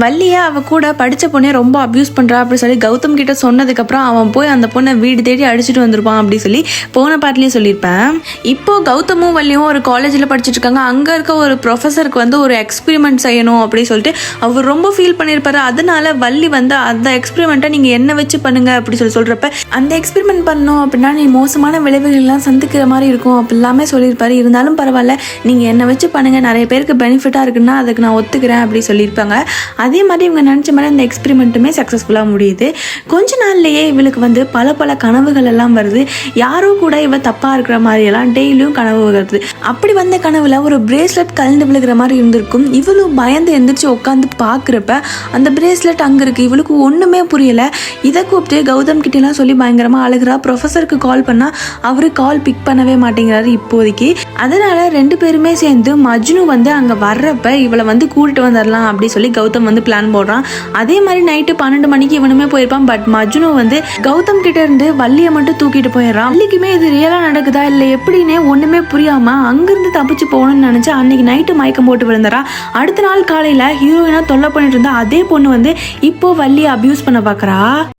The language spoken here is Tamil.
வள்ளியை அவ கூட படித்த பொண்ணே ரொம்ப அப்யூஸ் பண்ணுறா அப்படி சொல்லி கௌதம் கிட்ட சொன்னதுக்கப்புறம் அவன் போய் அந்த பொண்ணை வீடு தேடி அடிச்சுட்டு வந்திருப்பான் அப்படி சொல்லி போன பாட்டிலையும் சொல்லியிருப்பேன். இப்போ கௌதமும் வள்ளியும் ஒரு காலேஜில் படிச்சுட்டு இருக்காங்க. அங்கே இருக்க ஒரு ப்ரொஃபஸருக்கு வந்து ஒரு எக்ஸ்பெரிமெண்ட் செய்யணும் அப்படின்னு சொல்லிட்டு அவர் ரொம்ப ஃபீல் பண்ணியிருப்பாரு. அதனால வள்ளி வந்து அந்த எக்ஸ்பெரிமெண்ட்டை நீங்கள் என்ன வச்சு பண்ணுங்க அப்படி சொல்கிறப்ப அந்த எக்ஸ்பெரிமெண்ட் பண்ணணும் அப்படின்னா நீ மோசமான விளைவுகள்லாம் சந்திக்கிற மாதிரி இருக்கும் அப்படிலாமே சொல்லியிருப்பாரு. இருந்தாலும் பரவாயில்ல, நீங்கள் என்னை வச்சு பண்ணுங்கள், நிறைய பேருக்கு பெனிஃபிட்டாக இருக்குன்னா அதுக்கு நான் ஒத்துக்கிறேன் அப்படி சொல்லியிருப்பாங்க. அதே மாதிரி இவங்க நினச்ச மாதிரி அந்த எக்ஸ்பெரிமெண்ட்டுமே சக்ஸஸ்ஃபுல்லாக முடியுது. கொஞ்ச நாள்லேயே இவளுக்கு வந்து பல பல கனவுகள் எல்லாம் வருது. யாரோ கூட இவ தப்பாக இருக்கிற மாதிரியெல்லாம் டெய்லியும் கனவு வருது. அப்படி வந்த கனவுல ஒரு பிரேஸ்லெட் கலந்து விழுகிற மாதிரி இருந்திருக்கும். இவளும் பயந்து எந்திரிச்சு உட்காந்து பார்க்குறப்ப அந்த பிரேஸ்லெட் அங்கே இருக்குது. இவளுக்கு ஒன்றுமே புரியலை. இதை கூப்பிட்டு கௌதம் கிட்டலாம் சொல்லி பயங்கரமாக அழுகிறா. ப்ரொஃபஸருக்கு கால் பண்ணால் அவரு கால் பிக் பண்ணவே மாட்டேங்கிறாரு இப்போதைக்கு. அதனால ரெண்டு பேருமே சேர்ந்து மஜ்னு வந்து அங்கே வர்றப்ப இவளை வந்து கூட்டிட்டு வந்துடலாம் அப்படி சொல்லி கௌதம் வந்து பிளான் போடுறான். அதே மாதிரி நைட்டு 12 மணிக்கு இவனுமே போயிருப்பான். பட் மஜ்னு வந்து கௌதம் கிட்ட இருந்து வள்ளியை மட்டும் தூக்கிட்டு போயிடுறான். வள்ளிக்குமே இது ரியலா நடக்குதா இல்லை எப்படின்னே ஒண்ணுமே புரியாம அங்கிருந்து தப்பிச்சு போகணும்னு நினைச்சு அன்னைக்கு நைட்டு மயக்கம் போட்டு விழுந்துறா. அடுத்த நாள் காலையில ஹீரோயினா தொல்லை பண்ணிட்டு இருந்தா அதே பொண்ணு வந்து இப்போ வள்ளியை அபியூஸ் பண்ண பாக்குறா.